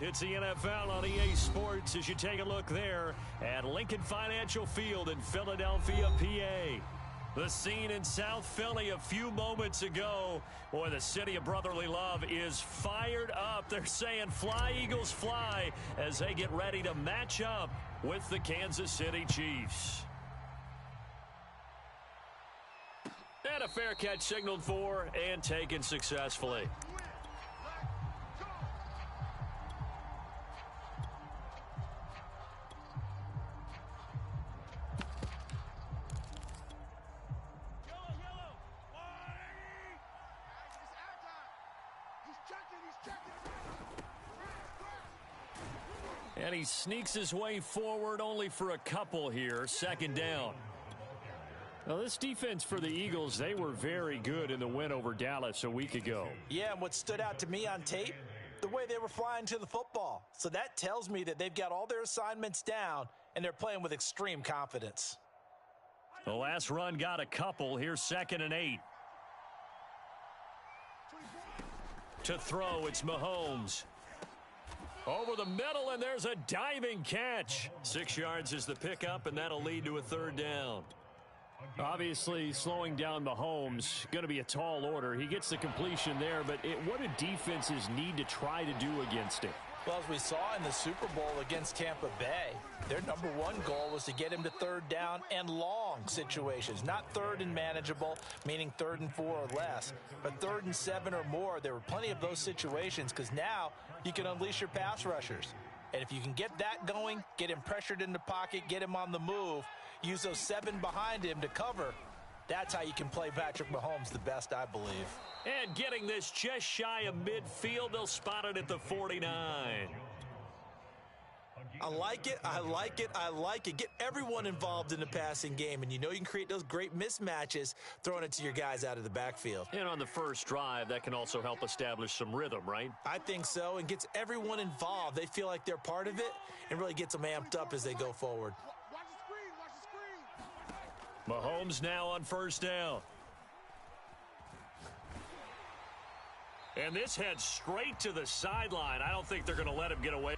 It's the NFL on EA Sports as you take a look there at Lincoln Financial Field in Philadelphia, PA. The scene in South Philly a few moments ago. Boy, the city of brotherly love is fired up. They're saying fly, Eagles, fly as they get ready to match up with the Kansas City Chiefs. And a fair catch signaled for and taken successfully. And he sneaks his way forward only for a couple here. Second down. Now, this defense for the Eagles, they were very good in the win over Dallas a week ago. Yeah, and what stood out to me on tape, the way they were flying to the football. So that tells me that they've got all their assignments down, and they're playing with extreme confidence. The last run got a couple. Here's 2nd and 8. To throw, it's Mahomes. Over the middle, and there's a diving catch. 6 yards is the pickup, and that'll lead to a 3rd down. Obviously, slowing down Mahomes, going to be a tall order. He gets the completion there, but what do defenses need to try to do against it? Well, as we saw in the Super Bowl against Tampa Bay, their number one goal was to get him to 3rd down and long situations. Not 3rd and manageable, meaning 3rd and 4 or less, but 3rd and 7 or more. There were plenty of those situations because now you can unleash your pass rushers. And if you can get that going, get him pressured in the pocket, get him on the move, use those 7 behind him to cover, that's how you can play Patrick Mahomes the best, I believe. And getting this just shy of midfield, they'll spot it at the 49. I like it, I like it, I like it. Get everyone involved in the passing game, and you know you can create those great mismatches throwing it to your guys out of the backfield. And on the first drive, that can also help establish some rhythm, right? I think so, and gets everyone involved. They feel like they're part of it, and really gets them amped up as they go forward. Watch the screen, watch the screen. Mahomes now on 1st down. And this heads straight to the sideline. I don't think they're going to let him get away.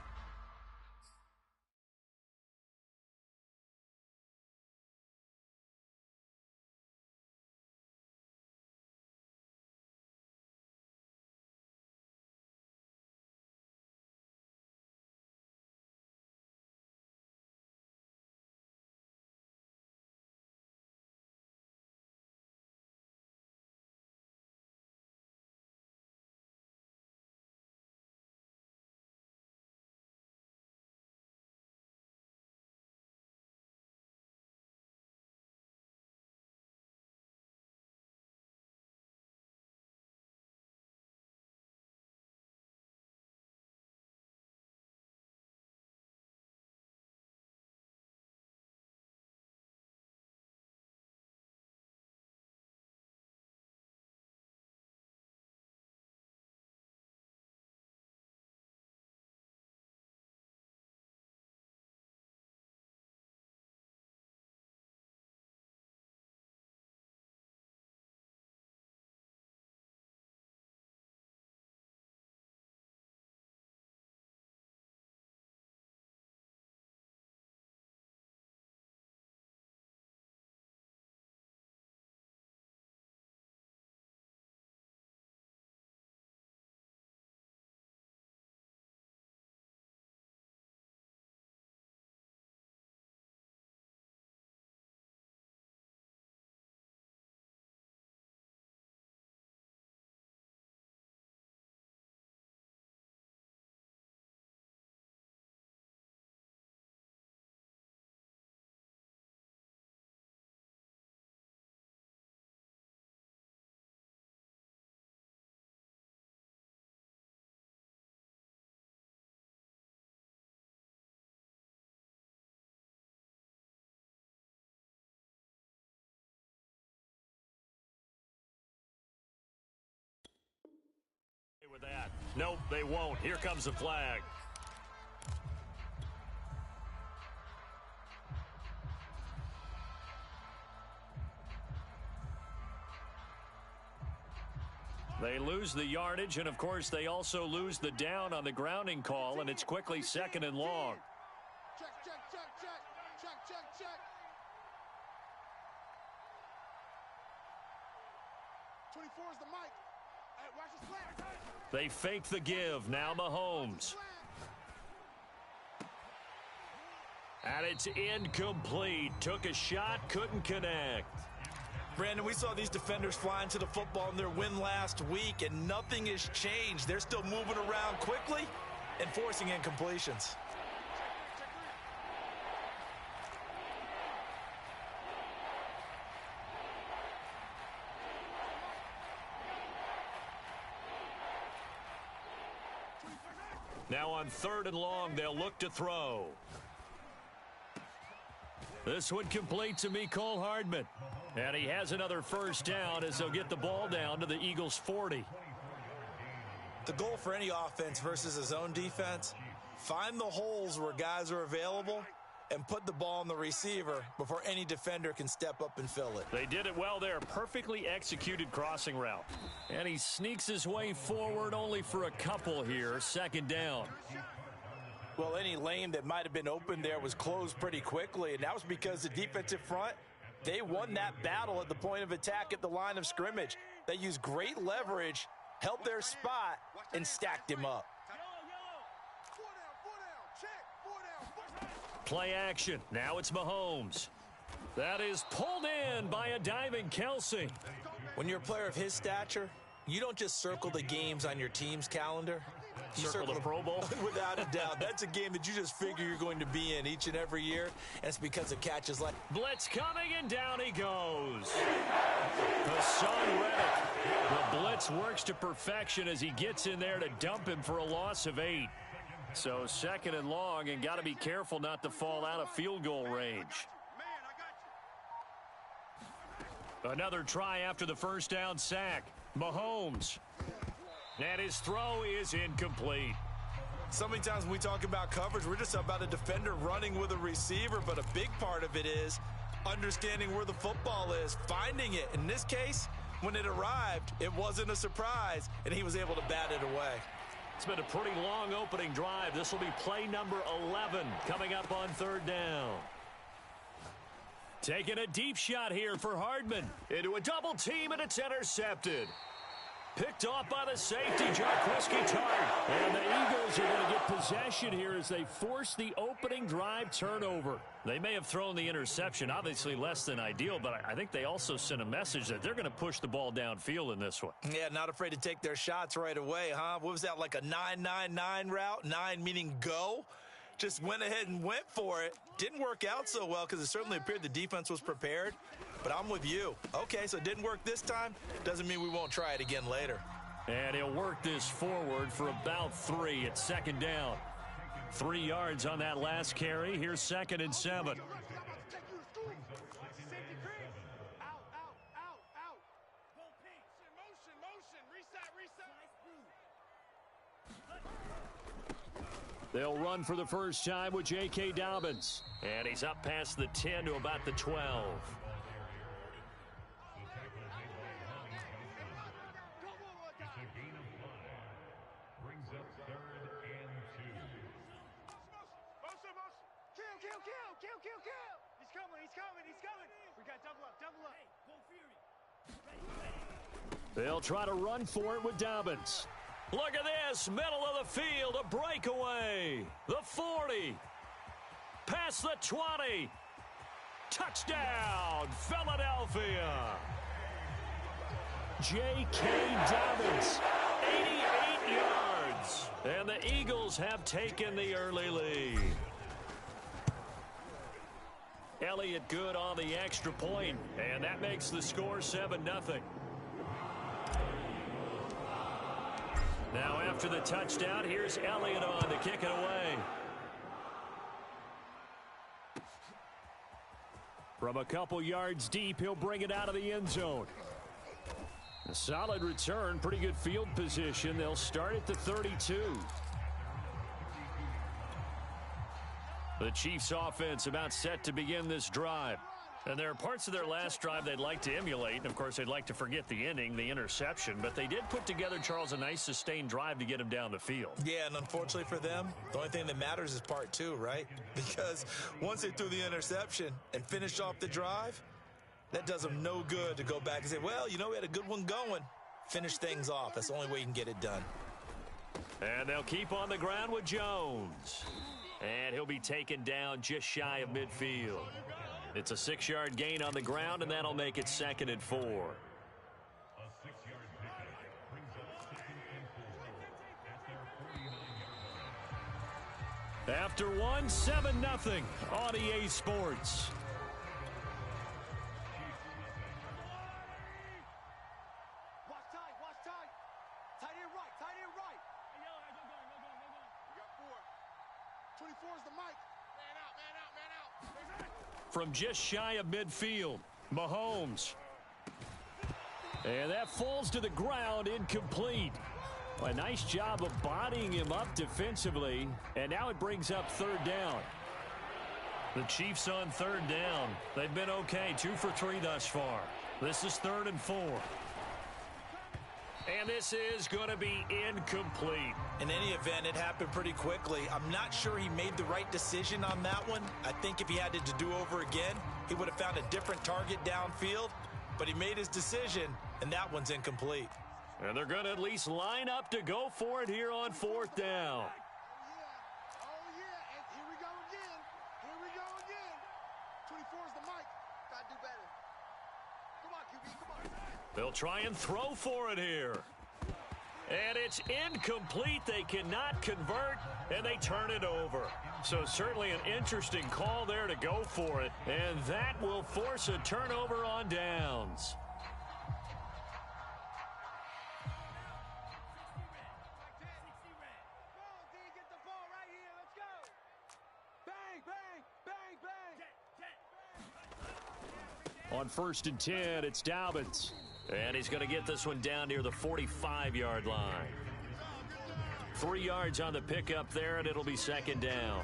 With that. Nope, they won't. Here comes the flag. They lose the yardage, and, of course, they also lose the down on the grounding call, and it's quickly 2nd and long. Check, check, check, check. Check, check, check. 24 is the mic. Hey, watch his flag. They fake the give. Now Mahomes. And it's incomplete. Took a shot, couldn't connect. Brandon, we saw these defenders flying to the football in their win last week, and nothing has changed. They're still moving around quickly and forcing incompletions. Now on 3rd and long, they'll look to throw. This one complete to Mecole Hardman. And he has another first down as they'll get the ball down to the Eagles' 40. The goal for any offense versus his own defense, find the holes where guys are available and put the ball on the receiver before any defender can step up and fill it. They did it well there. Perfectly executed crossing route. And he sneaks his way forward only for a couple here. 2nd down. Well, any lane that might have been open there was closed pretty quickly, and that was because the defensive front, they won that battle at the point of attack at the line of scrimmage. They used great leverage, held their spot, and stacked him up. Play action. Now it's Mahomes. That is pulled in by a diving Kelsey. When you're a player of his stature, you don't just circle the games on your team's calendar. You circle the Pro Bowl? Without a doubt. That's a game that you just figure you're going to be in each and every year, and it's because of catches like... Blitz coming, and down he goes. Hassan Reddick. The blitz works to perfection as he gets in there to dump him for a loss of 8. So 2nd and long, and got to be careful not to fall out of field goal range. Another try after the first down sack. Mahomes. And his throw is incomplete. So many times when we talk about coverage, we're just about a defender running with a receiver, but a big part of it is understanding where the football is, finding it. In this case, when it arrived, it wasn't a surprise, and he was able to bat it away. It's been a pretty long opening drive. This will be play number 11 coming up on 3rd down. Taking a deep shot here for Hardman. Into a double team, and it's intercepted. Picked off by the safety, Jarquiski Tartt. And the Eagles are going to get possession here as they force the opening drive turnover. They may have thrown the interception, obviously less than ideal, but I think they also sent a message that they're going to push the ball downfield in this one. Yeah, not afraid to take their shots right away, huh? What was that, like a 9-9-9 route? 9 meaning go? Just went ahead and went for it. Didn't work out so well because it certainly appeared the defense was prepared. But I'm with you. Okay, so it didn't work this time. Doesn't mean we won't try it again later. And he'll work this forward for about 3 at 2nd down. 3 yards on that last carry. Here's 2nd and 7. They'll run for the first time with J.K. Dobbins. And he's up past the 10 to about the 12. They'll try to run for it with Dobbins. Look at this, middle of the field, a breakaway. The 40, past the 20. Touchdown, Philadelphia. J.K. Dobbins, 88 yards. And the Eagles have taken the early lead. Elliott good on the extra point, and that makes the score 7-0. Now after the touchdown, here's Elliott on to kick it away. From a couple yards deep, he'll bring it out of the end zone. A solid return, pretty good field position. They'll start at the 32. The Chiefs offense about set to begin this drive. And there are parts of their last drive they'd like to emulate. And, of course, they'd like to forget the inning, the interception. But they did put together, Charles, a nice sustained drive to get him down the field. Yeah, and unfortunately for them, the only thing that matters is part two, right? Because once they threw the interception and finished off the drive, that does them no good to go back and say, well, you know, we had a good one going. Finish things off. That's the only way you can get it done. And they'll keep on the ground with Jones. And he'll be taken down just shy of midfield. It's a 6-yard gain on the ground, and that'll make it 2nd and 4. After one, 7-0 on EA Sports. Watch tight. Tight end right. We got 4. 24 is the mic. Man out. From just shy of midfield, Mahomes. And that falls to the ground, incomplete. A nice job of bodying him up defensively. And now it brings up 3rd down. The Chiefs on 3rd down. They've been okay, 2 for 3 thus far. This is 3rd and 4. And this is going to be incomplete. In any event, it happened pretty quickly. I'm not sure he made the right decision on that one. I think if he had to do over again, he would have found a different target downfield. But he made his decision, and that one's incomplete. And they're going to at least line up to go for it here on 4th down. Oh, yeah. And here we go again. 24 is the mic. Gotta do better. Come on, QB, come on. They'll try and throw for it here. And it's incomplete. They cannot convert, and they turn it over. So certainly an interesting call there to go for it. And that will force a turnover on downs. On 1st and 10, it's Dobbins. And he's going to get this one down near the 45-yard line. 3 yards on the pickup there, and it'll be 2nd down.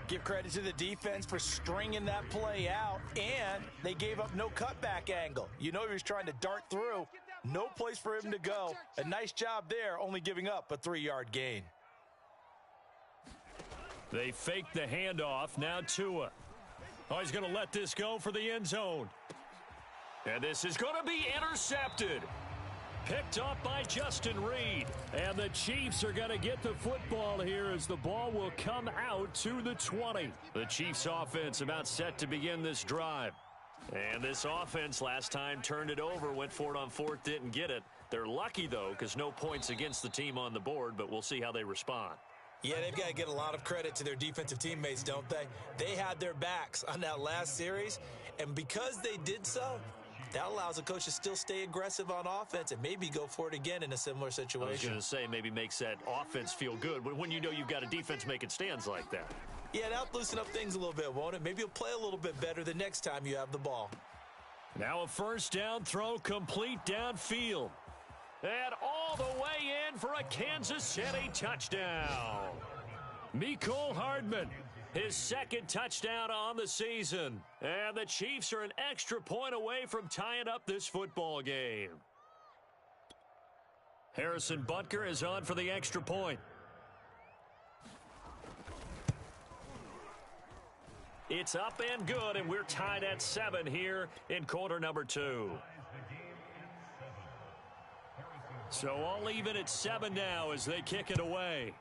Give credit to the defense for stringing that play out, and they gave up no cutback angle. You know he was trying to dart through. No place for him to go. A nice job there, only giving up a 3-yard gain. They fake the handoff. Now Tua. Oh, he's going to let this go for the end zone. And this is going to be intercepted. Picked off by Justin Reed. And the Chiefs are going to get the football here as the ball will come out to the 20. The Chiefs offense about set to begin this drive. And this offense last time turned it over, went for it on 4th, didn't get it. They're lucky, though, because no points against the team on the board, but we'll see how they respond. Yeah, they've got to get a lot of credit to their defensive teammates, don't they? They had their backs on that last series, and because they did so, that allows the coach to still stay aggressive on offense and maybe go for it again in a similar situation. I was going to say maybe makes that offense feel good when you know you've got a defense making stands like that. Yeah, that'll loosen up things a little bit, won't it? Maybe you'll play a little bit better the next time you have the ball. Now a 1st down throw complete downfield. And all the way in for a Kansas City touchdown. Mecole Hardman, his 2nd touchdown on the season. And the Chiefs are an extra point away from tying up this football game. Harrison Butker is on for the extra point. It's up and good, and we're tied at 7 here in quarter number 2. So all even at 7 now as they kick it away.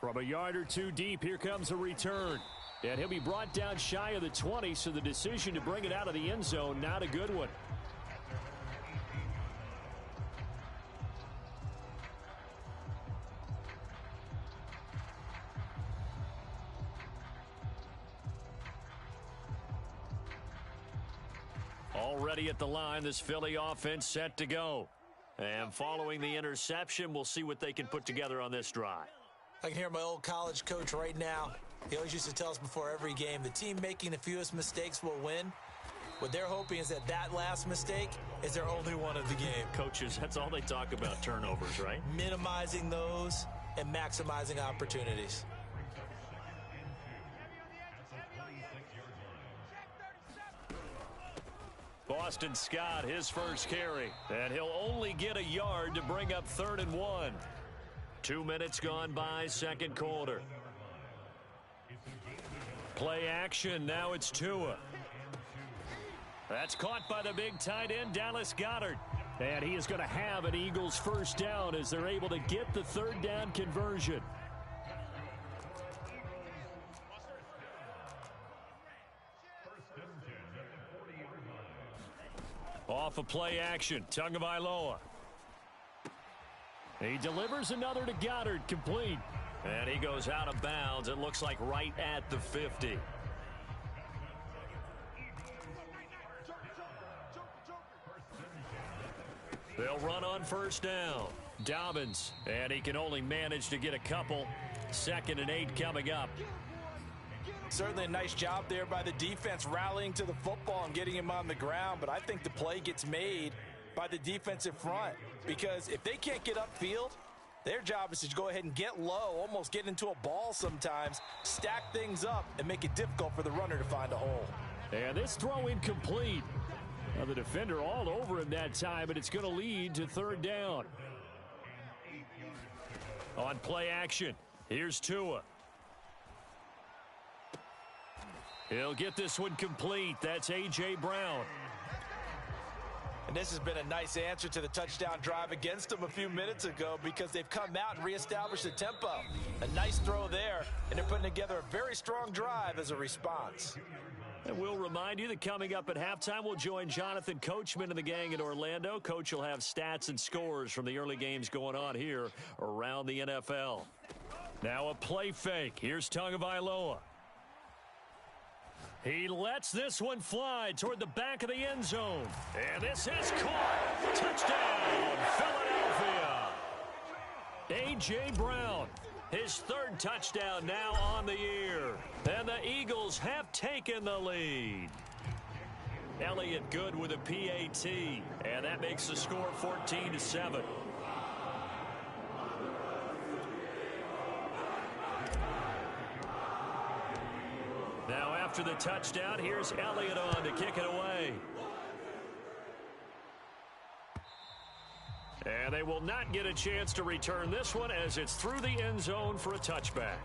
From a yard or 2 deep, here comes a return. And he'll be brought down shy of the 20, so the decision to bring it out of the end zone, not a good one. Already at the line, this Philly offense set to go. And following the interception, we'll see what they can put together on this drive. I can hear my old college coach right now. He always used to tell us before every game, the team making the fewest mistakes will win. What they're hoping is that last mistake is their only one of the game. Coaches, that's all they talk about, turnovers, right? Minimizing those and maximizing opportunities. Boston Scott, his first carry. And he'll only get a yard to bring up 3rd and 1. 2 minutes gone by, second quarter. Play action, now it's Tua. That's caught by the big tight end, Dallas Goedert. And he is going to have an Eagles first down as they're able to get the 3rd down conversion. Off of play action, Tagovailoa. He delivers another to Goddard, complete. And he goes out of bounds, it looks like right at the 50. They'll run on first down. Dobbins, and he can only manage to get a couple. 2nd and 8 coming up. Certainly a nice job there by the defense rallying to the football and getting him on the ground, but I think the play gets made by the defensive front because if they can't get upfield, their job is to go ahead and get low, almost get into a ball sometimes, stack things up, and make it difficult for the runner to find a hole. And this throw incomplete. Now the defender all over him that time, but it's going to lead to 3rd down. On play action, here's Tua. He'll get this one complete. That's A.J. Brown. And this has been a nice answer to the touchdown drive against them a few minutes ago because they've come out and reestablished the tempo. A nice throw there, and they're putting together a very strong drive as a response. And we'll remind you that coming up at halftime, we'll join Jonathan Coachman and the gang in Orlando. Coach will have stats and scores from the early games going on here around the NFL. Now a play fake. Here's Tagovailoa. He lets this one fly toward the back of the end zone. And this is caught. Touchdown, Philadelphia. A.J. Brown, his 3rd touchdown now on the year. And the Eagles have taken the lead. Elliott good with a PAT. And that makes the score 14-7. Now after the touchdown, here's Elliott on to kick it away. And they will not get a chance to return this one as it's through the end zone for a touchback.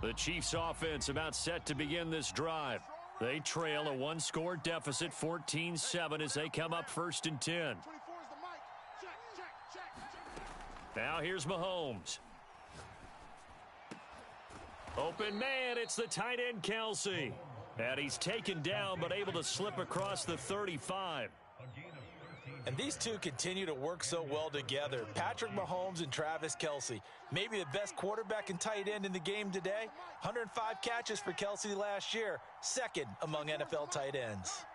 The Chiefs offense about set to begin this drive. They trail a 1-score deficit, 14-7 as they come up 1st and 10. Now here's Mahomes. Open man, it's the tight end Kelsey. And he's taken down but able to slip across the 35. And these two continue to work so well together. Patrick Mahomes and Travis Kelce. Maybe the best quarterback and tight end in the game today. 105 catches for Kelce last year. 2nd among NFL tight ends.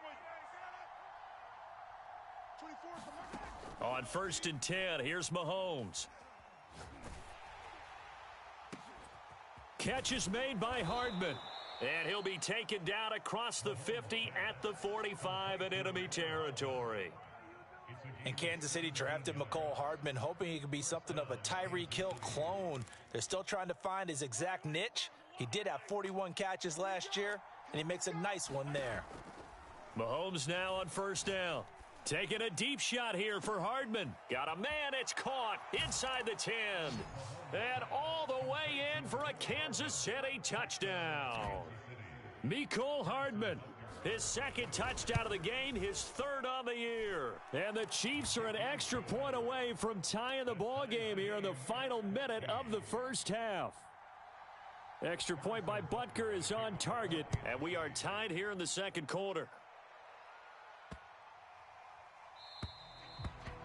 On 1st and 10, here's Mahomes. Catch is made by Hardman. And he'll be taken down across the 50 at the 45 in enemy territory. And Kansas City drafted Mecole Hardman, hoping he could be something of a Tyreek Hill clone. They're still trying to find his exact niche. He did have 41 catches last year, and he makes a nice one there. Mahomes now on 1st down. Taking a deep shot here for Hardman. Got a man, it's caught inside the 10. And all the way in for a Kansas City touchdown. Mecole Hardman. His 2nd touchdown of the game, his 3rd on the year. And the Chiefs are an extra point away from tying the ball game here in the final minute of the 1st half. Extra point by Butker is on target, and we are tied here in the 2nd quarter.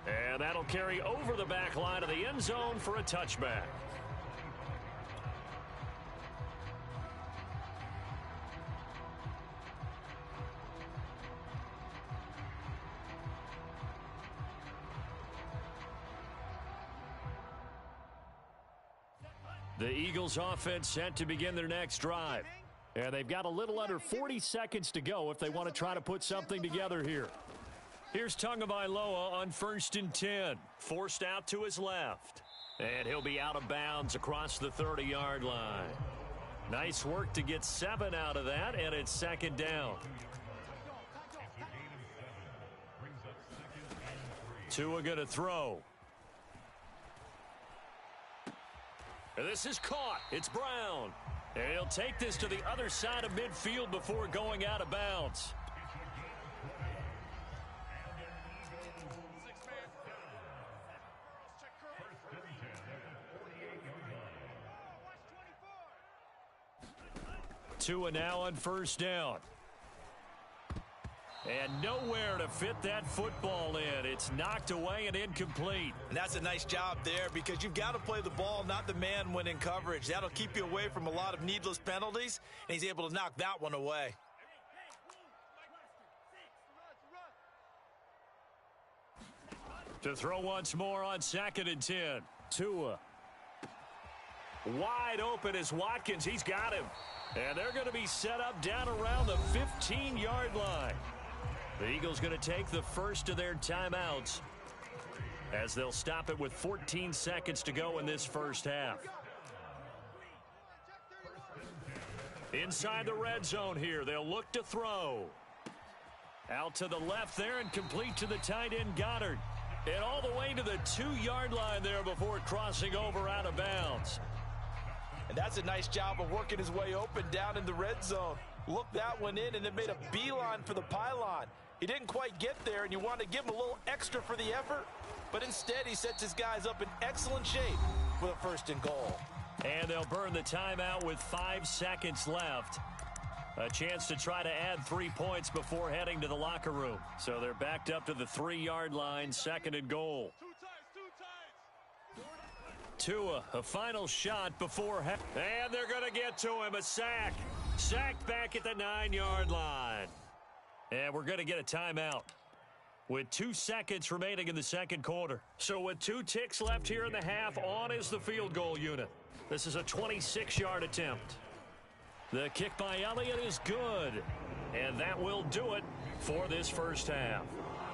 And that'll carry over the back line of the end zone for a touchback. The Eagles offense set to begin their next drive. And they've got a little under 40 seconds to go if they want to try to put something together here. Here's Tagovailoa on 1st and 10. Forced out to his left. And he'll be out of bounds across the 30-yard line. Nice work to get 7 out of that, and it's 2nd down. Tua going to throw. And this is caught. It's Brown. And he'll take this to the other side of midfield before going out of bounds. Tua now on first down. And nowhere to fit that football in. It's knocked away and incomplete. And that's a nice job there because you've got to play the ball, not the man when in coverage. That'll keep you away from a lot of needless penalties, and he's able to knock that one away. To throw once more on 2nd and 10. Tua. Wide open is Watkins. He's got him. And they're going to be set up down around the 15-yard line. The Eagles going to take the first of their timeouts as they'll stop it with 14 seconds to go in this first half. Inside the red zone here, they'll look to throw. Out to the left there and complete to the tight end Goddard. And all the way to the 2-yard line there before crossing over out of bounds. And that's a nice job of working his way open down in the red zone. Looked that one in and then made a beeline for the pylon. He didn't quite get there, and you want to give him a little extra for the effort. But instead, he sets his guys up in excellent shape with a 1st and goal. And they'll burn the timeout with 5 seconds left. A chance to try to add 3 points before heading to the locker room. So they're backed up to the 3-yard line, 2nd and goal. Tua, a final shot before. And they're going to get to him. A sack. Sacked back at the 9-yard line. And we're going to get a timeout with 2 seconds remaining in the second quarter. So with 2 ticks left here in the half, on is the field goal unit. This is a 26-yard attempt. The kick by Elliott is good. And that will do it for this first half.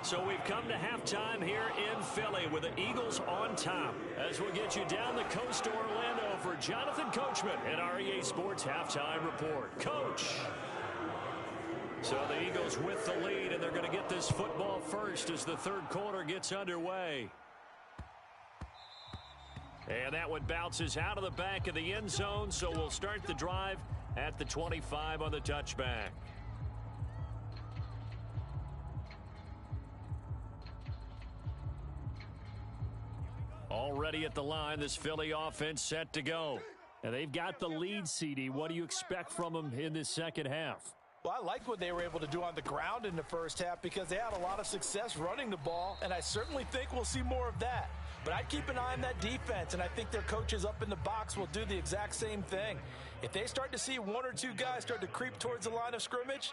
So we've come to halftime here in Philly with the Eagles on top. As we'll get you down the coast to Orlando for Jonathan Coachman and our EA Sports Halftime Report. Coach! So the Eagles with the lead, and they're going to get this football first as the third quarter gets underway. And that one bounces out of the back of the end zone, so we'll start the drive at the 25 on the touchback. Already at the line, this Philly offense set to go. And they've got the lead, CD. What do you expect from them in this second half? Well, I like what they were able to do on the ground in the first half because they had a lot of success running the ball, and I certainly think we'll see more of that. But I'd keep an eye on that defense, and I think their coaches up in the box will do the exact same thing. If they start to see 1 or 2 guys start to creep towards the line of scrimmage,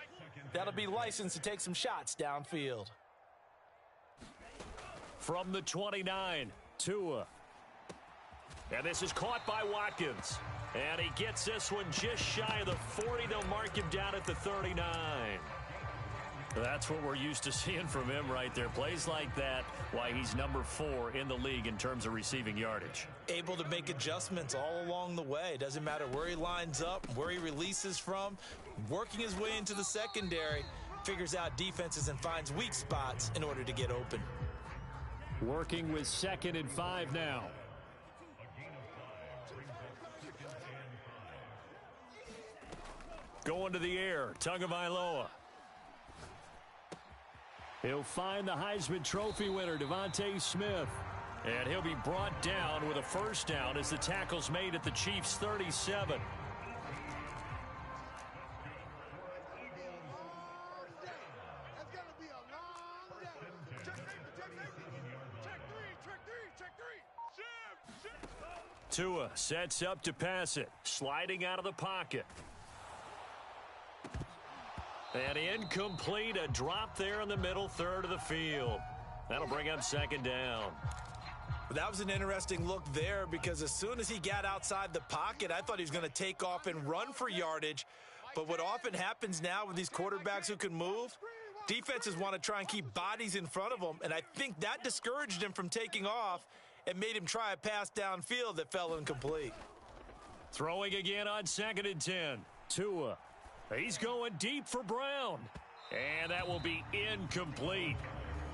that'll be licensed to take some shots downfield. From the 29, Tua. And this is caught by Watkins. And he gets this one just shy of the 40. They'll mark him down at the 39. That's what we're used to seeing from him right there. Plays like that, why he's number 4 in the league in terms of receiving yardage. Able to make adjustments all along the way. Doesn't matter where he lines up, where he releases from. Working his way into the secondary, figures out defenses and finds weak spots in order to get open. Working with 2nd and 5 now. Going to the air, Tagovailoa. He'll find the Heisman Trophy winner, Devontae Smith. And he'll be brought down with a first down as the tackle's made at the Chiefs' 37. Tua sets up to pass it, sliding out of the pocket. And incomplete, a drop there in the middle third of the field. That'll bring up 2nd down. That was an interesting look there because as soon as he got outside the pocket, I thought he was going to take off and run for yardage. But what often happens now with these quarterbacks who can move, defenses want to try and keep bodies in front of them, and I think that discouraged him from taking off and made him try a pass downfield that fell incomplete. Throwing again on 2nd and 10. Tua. He's going deep for Brown. And that will be incomplete.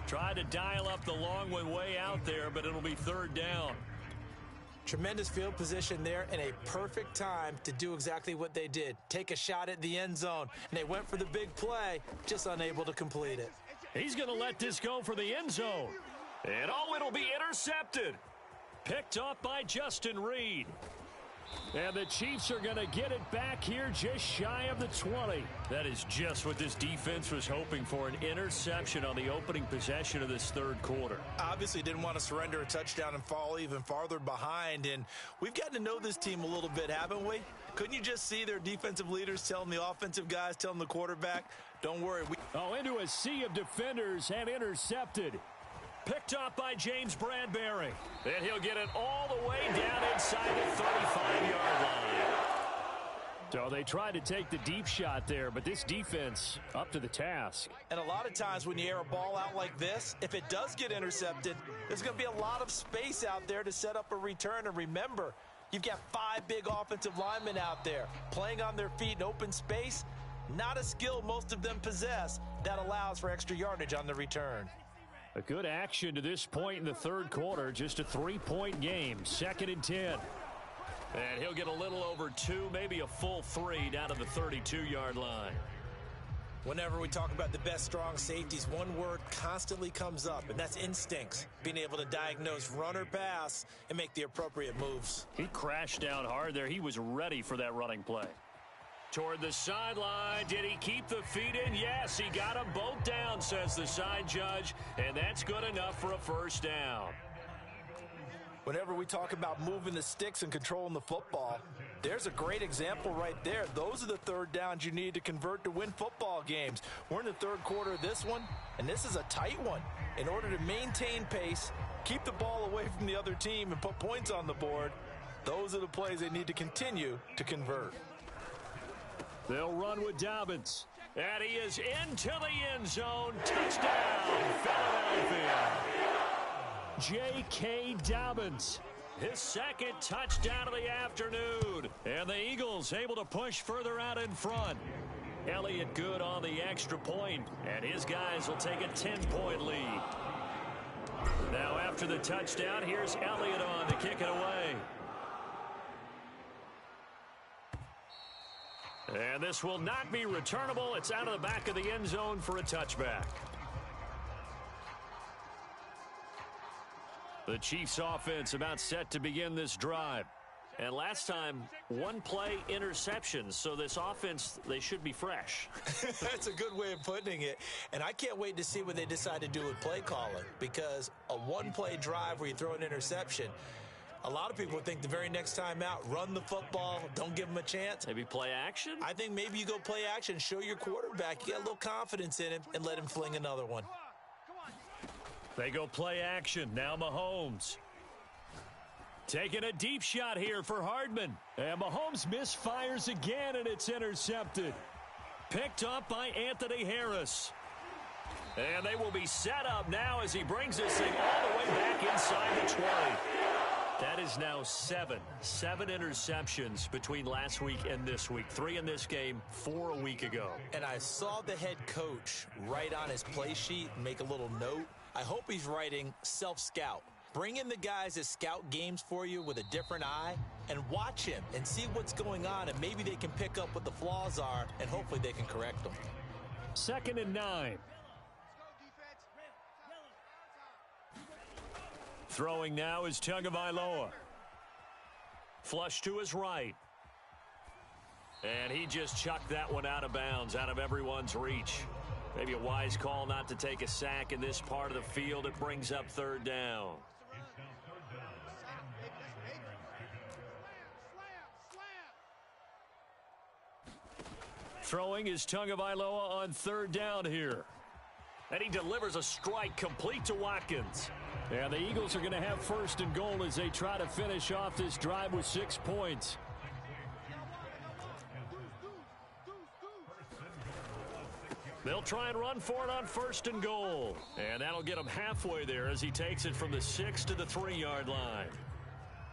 Tried to dial up the long one way out there, but it'll be third down. Tremendous field position there and a perfect time to do exactly what they did. Take a shot at the end zone. And they went for the big play, just unable to complete it. He's going to let this go for the end zone. And it'll be intercepted. Picked up by Justin Reed. And the Chiefs are going to get it back here just shy of the 20. That is just what this defense was hoping for, an interception on the opening possession of this third quarter. Obviously didn't want to surrender a touchdown and fall even farther behind. And we've gotten to know this team a little bit, haven't we? Couldn't you just see their defensive leaders telling the offensive guys, telling the quarterback, don't worry. Into a sea of defenders and intercepted. Picked up by James Bradbury. And he'll get it all the way down inside the 35-yard line. So they tried to take the deep shot there, but this defense up to the task. And a lot of times when you air a ball out like this, if it does get intercepted, there's going to be a lot of space out there to set up a return. And remember, you've got 5 big offensive linemen out there playing on their feet in open space. Not a skill most of them possess that allows for extra yardage on the return. A good action to this point in the third quarter. Just a 3-point game. 2nd and 10. And he'll get a little over 2, maybe a full 3 down to the 32-yard line. Whenever we talk about the best strong safeties, one word constantly comes up, and that's instincts. Being able to diagnose run or pass and make the appropriate moves. He crashed down hard there. He was ready for that running play. Toward the sideline. Did he keep the feet in? Yes, he got them both down, says the side judge. And that's good enough for a first down. Whenever we talk about moving the sticks and controlling the football, there's a great example right there. Those are the third downs you need to convert to win football games. We're in the third quarter of this one, and this is a tight one. In order to maintain pace, keep the ball away from the other team, and put points on the board, those are the plays they need to continue to convert. They'll run with Dobbins. And he is into the end zone. Touchdown, Philadelphia. J.K. Dobbins. His 2nd touchdown of the afternoon. And the Eagles able to push further out in front. Elliott good on the extra point. And his guys will take a 10-point lead. Now after the touchdown, here's Elliott on to kick it away. And this will not be returnable. It's out of the back of the end zone for a touchback. The Chiefs offense about set to begin this drive. And last time, 1-play interceptions. So this offense, they should be fresh. That's a good way of putting it. And I can't wait to see what they decide to do with play calling. Because a 1-play drive where you throw an interception, a lot of people think the very next time out, run the football, don't give them a chance. Maybe play action? I think maybe you go play action, show your quarterback, you got a little confidence in him, and let him fling another one. They go play action. Now Mahomes. Taking a deep shot here for Hardman. And Mahomes misfires again, and it's intercepted. Picked up by Anthony Harris. And they will be set up now as he brings this thing all the way back inside the 20. That is now 7 interceptions between last week and this week. 3 in this game, 4 a week ago. And I saw the head coach write on his play sheet and make a little note. I hope he's writing self-scout. Bring in the guys that scout games for you with a different eye and watch him and see what's going on, and maybe they can pick up what the flaws are, and hopefully they can correct them. 2nd and 9. Throwing now is Tagovailoa. Flush to his right. And he just chucked that one out of bounds, out of everyone's reach. Maybe a wise call not to take a sack in this part of the field. It brings up third down. Throwing is Tagovailoa on third down here. And he delivers a strike complete to Watkins. And the Eagles are going to have 1st and goal as they try to finish off this drive with 6 points. They'll try and run for it on 1st and goal. And that'll get him halfway there as he takes it from the 6 to the 3-yard line.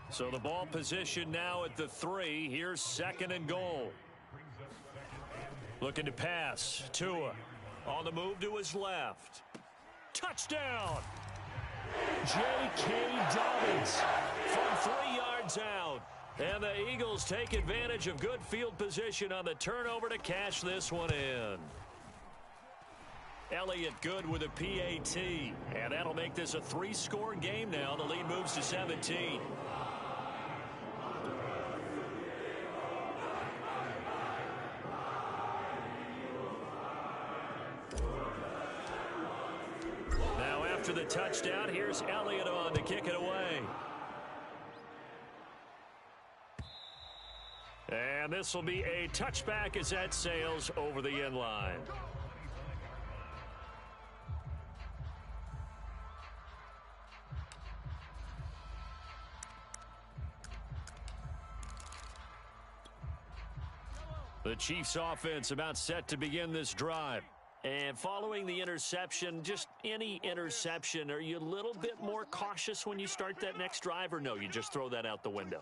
So the ball position now at the 3. Here's 2nd and goal. Looking to pass. Tua on the move to his left. Touchdown! J.K. Dobbins from 3 yards out. And the Eagles take advantage of good field position on the turnover to cash this one in. Elliott good with a PAT. And that'll make this a 3-score game now. The lead moves to 17. Now after the touchdown, here's Elliott on to kick it away. And this will be a touchback as that sails over the end line. The Chiefs offense about set to begin this drive. And following the interception, just any interception, are you a little bit more cautious when you start that next drive, or no, you just throw that out the window?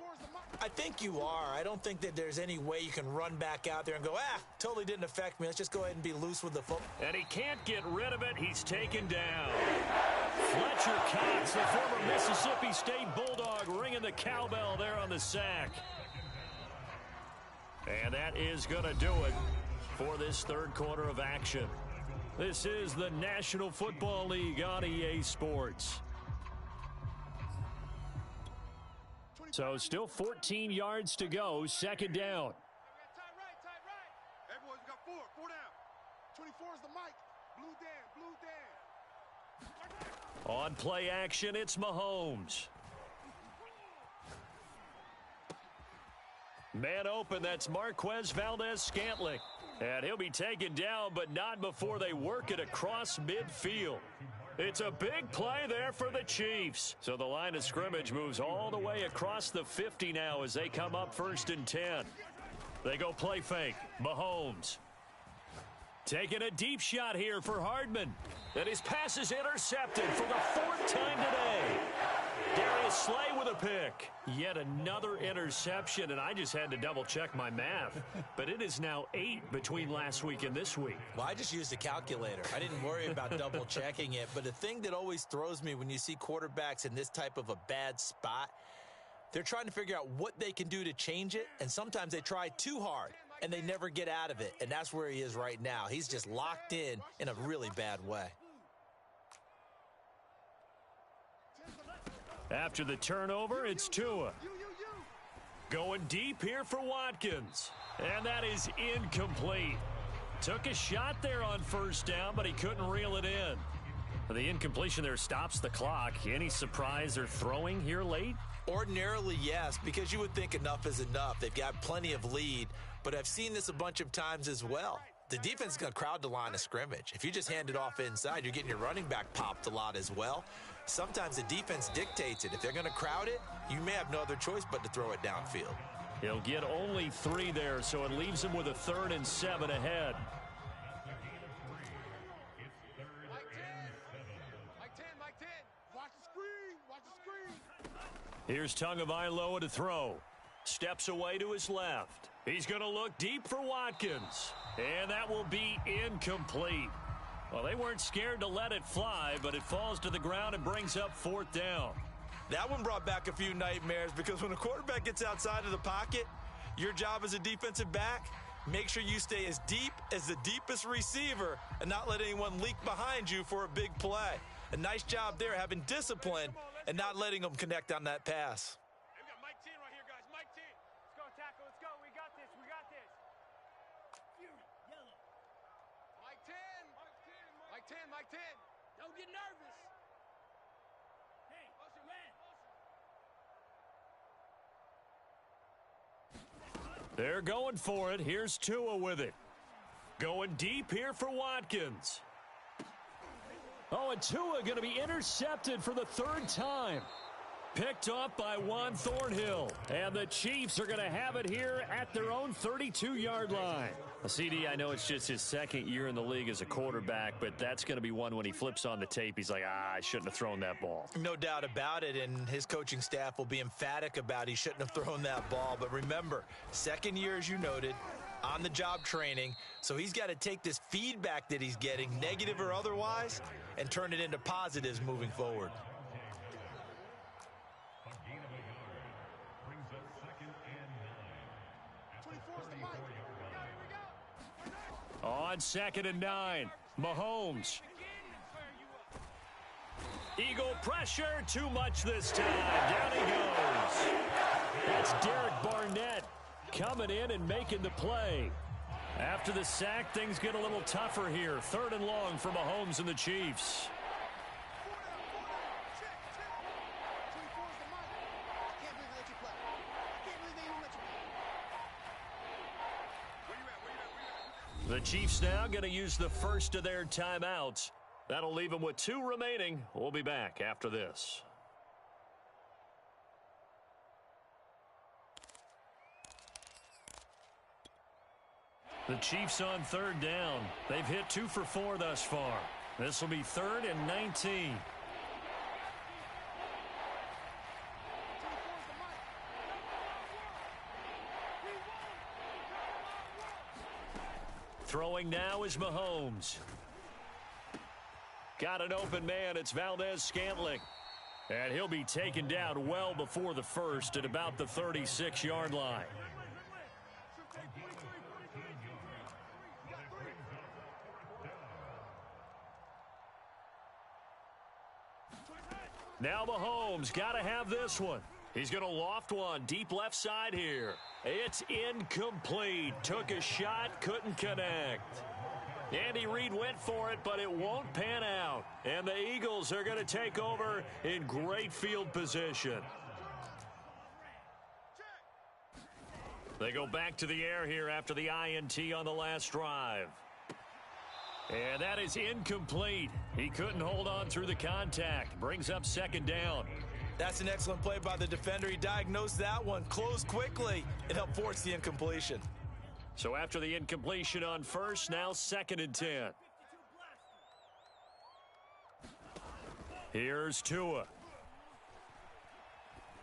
I think you are. I don't think that there's any way you can run back out there and go, totally didn't affect me. Let's just go ahead and be loose with the football. And he can't get rid of it. He's taken down. Fletcher Cox, the former Mississippi State Bulldog, ringing the cowbell there on the sack. And that is going to do it for this third quarter of action. This is the National Football League on EA Sports. So still 14 yards to go, second down. Tight right. Hey, boys, we got 4 down. 24 is the mic. Blue Dan. On play action, it's Mahomes. Man open, that's Marquez Valdes-Scantling. And he'll be taken down, but not before they work it across midfield. It's a big play there for the Chiefs. So the line of scrimmage moves all the way across the 50 now as they come up 1st and 10. They go play fake. Mahomes taking a deep shot here for Hardman. And his pass is intercepted for the 4th time today. Darius Slay with a pick. Yet another interception, and I just had to double-check my math. But it is now 8 between last week and this week. Well, I just used a calculator. I didn't worry about double-checking it. But the thing that always throws me when you see quarterbacks in this type of a bad spot, they're trying to figure out what they can do to change it, and sometimes they try too hard, and they never get out of it. And that's where he is right now. He's just locked in a really bad way. After the turnover, it's Tua. Going deep here for Watkins. And that is incomplete. Took a shot there on 1st down, but he couldn't reel it in. The incompletion there stops the clock. Any surprise they're throwing here late? Ordinarily, yes, because you would think enough is enough. They've got plenty of lead, but I've seen this a bunch of times as well. The defense is going to crowd the line of scrimmage. If you just hand it off inside, you're getting your running back popped a lot as well. Sometimes the defense dictates it. If they're going to crowd it, you may have no other choice but to throw it downfield. He'll get only 3 there, so it leaves him with a 3rd and 7 ahead. Mike 10. Watch the screen. Here's Tagovailoa to throw. Steps away to his left. He's going to look deep for Watkins. And that will be incomplete. Well, they weren't scared to let it fly, but it falls to the ground and brings up 4th down. That one brought back a few nightmares because when a quarterback gets outside of the pocket, your job as a defensive back, make sure you stay as deep as the deepest receiver and not let anyone leak behind you for a big play. A nice job there, having discipline and not letting them connect on that pass. Hey, we got Mike 10 right here, guys. Mike 10. Let's go, tackle. Let's go. We got this. Yellow. Mike 10. Mike 10. Don't get nervous. Hey, motion, man. They're going for it. Here's Tua with it. Going deep here for Watkins. Oh, and Tua going to be intercepted for the 3rd time. Picked off by Juan Thornhill. And the Chiefs are going to have it here at their own 32-yard line. CD, I know it's just his 2nd year in the league as a quarterback, but that's going to be one when he flips on the tape. He's like, I shouldn't have thrown that ball. No doubt about it, and his coaching staff will be emphatic about he shouldn't have thrown that ball. But remember, 2nd year, as you noted, on-the-job training, so he's got to take this feedback that he's getting, negative or otherwise, and turn it into positives moving forward. On 2nd and 9, Mahomes. Eagle pressure, too much this time. Down he goes. That's Derek Barnett coming in and making the play. After the sack, things get a little tougher here. 3rd and long for Mahomes and the Chiefs. The Chiefs now going to use the first of their timeouts. That'll leave them with 2 remaining. We'll be back after this. The Chiefs on 3rd down. They've hit 2 for 4 thus far. This will be 3rd and 19. Throwing now is Mahomes. Got an open man. It's Valdez-Scantling. And he'll be taken down well before the first at about the 36-yard line. Now Mahomes got to have this one. He's going to loft one deep left side here. It's incomplete. Took a shot, couldn't connect. Andy Reid went for it, but it won't pan out. And the Eagles are going to take over in great field position. They go back to the air here after the INT on the last drive. And that is incomplete. He couldn't hold on through the contact. Brings up 2nd down. That's an excellent play by the defender. He diagnosed that one, closed quickly, and helped force the incompletion. So after the incompletion on first, now 2nd and 10. Here's Tua.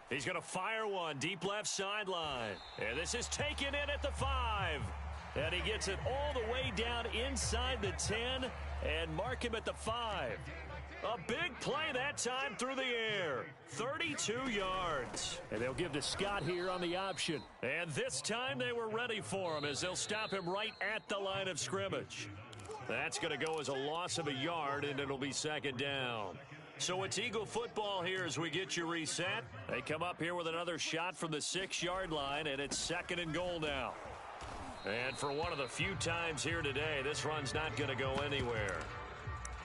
He's going to fire one deep left sideline. And this is taken in at the 5. And he gets it all the way down inside the 10 and mark him at the 5. A big play that time through the air. 32 yards. And they'll give to Scott here on the option. And this time they were ready for him as they'll stop him right at the line of scrimmage. That's going to go as a loss of a yard, and it'll be 2nd down. So it's Eagle football here as we get you reset. They come up here with another shot from the 6-yard line, and it's 2nd and goal now. And for one of the few times here today, this run's not going to go anywhere.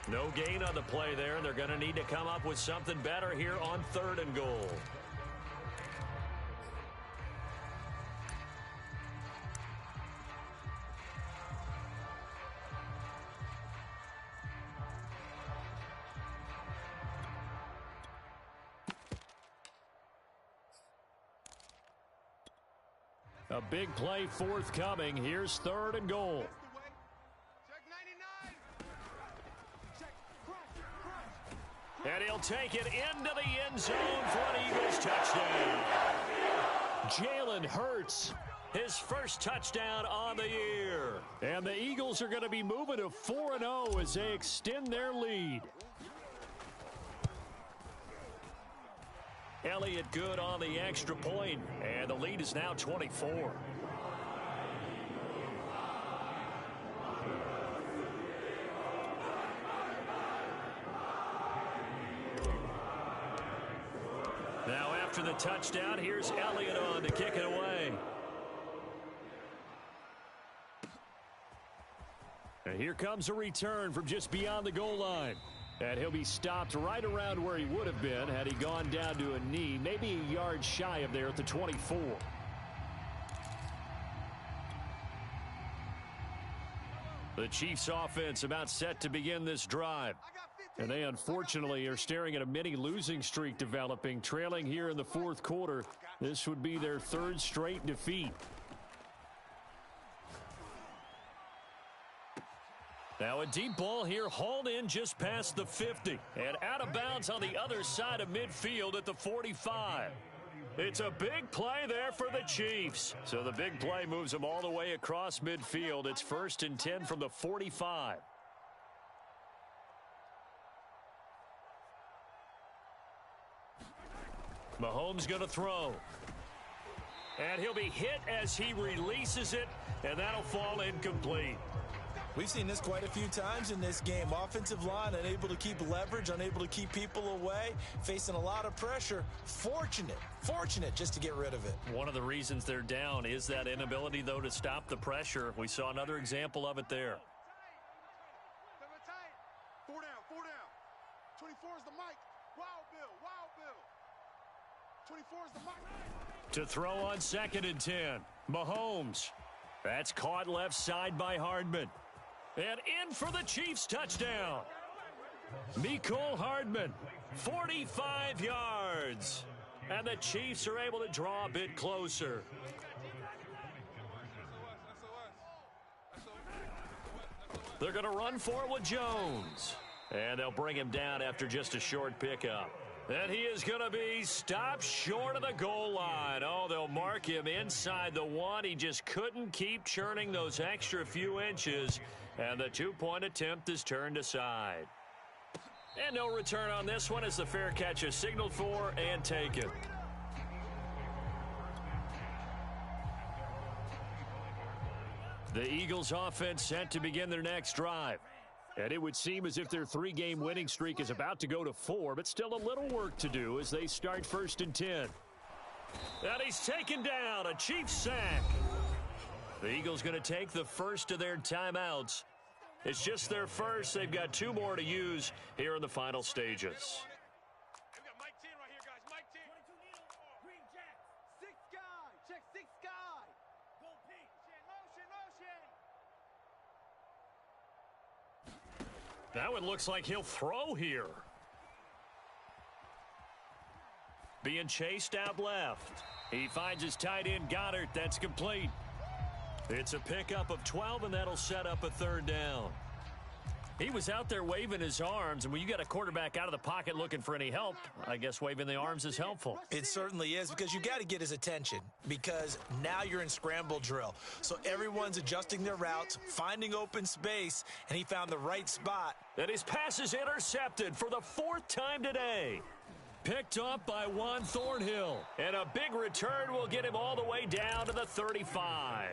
No gain on the play there, and they're going to need to come up with something better here on 3rd and goal. A big play forthcoming. Here's 3rd and goal. And he'll take it into the end zone for an Eagles touchdown. Jalen Hurts, his first touchdown on the year. And the Eagles are going to be moving to 4-0 as they extend their lead. Elliott good on the extra point, and the lead is now 24. Now after the touchdown, here's Elliott on to kick it away. And here comes a return from just beyond the goal line. And he'll be stopped right around where he would have been had he gone down to a knee, maybe a yard shy of there at the 24. The Chiefs offense about set to begin this drive. And they unfortunately are staring at a mini losing streak developing, trailing here in the 4th quarter. This would be their 3rd straight defeat. Now a deep ball here hauled in just past the 50 and out of bounds on the other side of midfield at the 45. It's a big play there for the Chiefs. So the big play moves them all the way across midfield. It's 1st and 10 from the 45. Mahomes going to throw. And he'll be hit as he releases it, and that'll fall incomplete. We've seen this quite a few times in this game. Offensive line unable to keep leverage, unable to keep people away, facing a lot of pressure. Fortunate just to get rid of it. One of the reasons they're down is that inability, though, to stop the pressure. We saw another example of it there. 4 down. 24 is the mic. Wild Bill. 24 is the mic. To throw on 2nd and 10. Mahomes. That's caught left side by Hardman. And in for the Chiefs touchdown. Mecole Hardman, 45 yards. And the Chiefs are able to draw a bit closer. They're going to run for it with Jones. And they'll bring him down after just a short pickup. And he is going to be stopped short of the goal line. Oh, they'll mark him inside the 1. He just couldn't keep churning those extra few inches. And the 2-point attempt is turned aside. And no return on this one as the fair catch is signaled for and taken. The Eagles offense set to begin their next drive. And it would seem as if their 3-game winning streak is about to go to 4, but still a little work to do as they start 1st and 10. And he's taken down, a Chiefs sack. The Eagles going to take the first of their timeouts. It's just their first. They've got 2 more to use here in the final stages. We got Mike 10 right here, guys. Mike 10. 22 Green Jack. 6 guy. Check 6 guy. Go Pete. Motion. That one looks like he'll throw here. Being chased out left. He finds his tight end, Goddard. That's complete. It's a pickup of 12, and that'll set up a 3rd down. He was out there waving his arms, and when you got a quarterback out of the pocket looking for any help, I guess waving the arms is helpful. It certainly is, because you got to get his attention, because now you're in scramble drill. So everyone's adjusting their routes, finding open space, and he found the right spot. And his pass is intercepted for the 4th time today. Picked up by Juan Thornhill. And a big return will get him all the way down to the 35.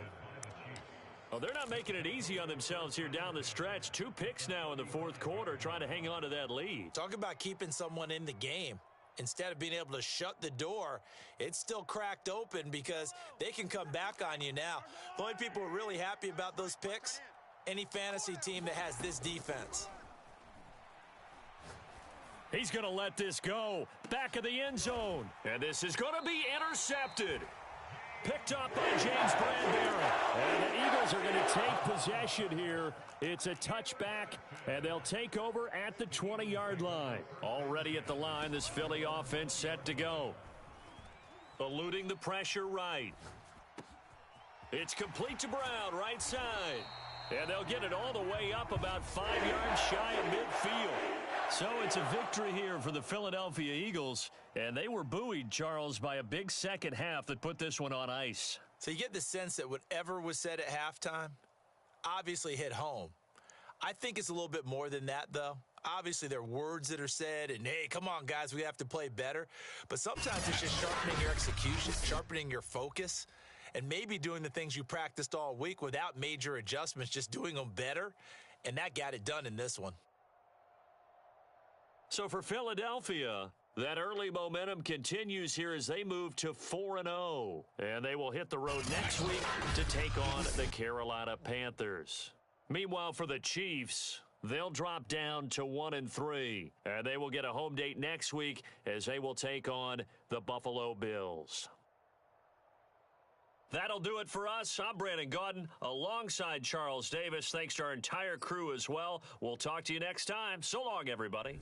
Well, they're not making it easy on themselves here down the stretch. 2 picks now in the 4th quarter, trying to hang on to that lead. Talk about keeping someone in the game. Instead of being able to shut the door, it's still cracked open because they can come back on you now. The only people who are really happy about those picks, any fantasy team that has this defense. He's going to let this go. Back of the end zone. And this is going to be intercepted. Picked up by James Bradbury. And the Eagles are going to take possession here. It's a touchback, and they'll take over at the 20-yard line. Already at the line, this Philly offense set to go. Eluding the pressure right. It's complete to Brown, right side. And they'll get it all the way up about 5 yards shy of midfield. So it's a victory here for the Philadelphia Eagles. And they were buoyed, Charles, by a big second half that put this one on ice. So you get the sense that whatever was said at halftime obviously hit home. I think it's a little bit more than that, though. Obviously, there are words that are said, and, hey, come on, guys, we have to play better. But sometimes it's just sharpening your execution, sharpening your focus, and maybe doing the things you practiced all week without major adjustments, just doing them better. And that got it done in this one. So for Philadelphia, that early momentum continues here as they move to 4-0. And they will hit the road next week to take on the Carolina Panthers. Meanwhile, for the Chiefs, they'll drop down to 1-3. And they will get a home date next week as they will take on the Buffalo Bills. That'll do it for us. I'm Brandon Gaudin alongside Charles Davis. Thanks to our entire crew as well. We'll talk to you next time. So long, everybody.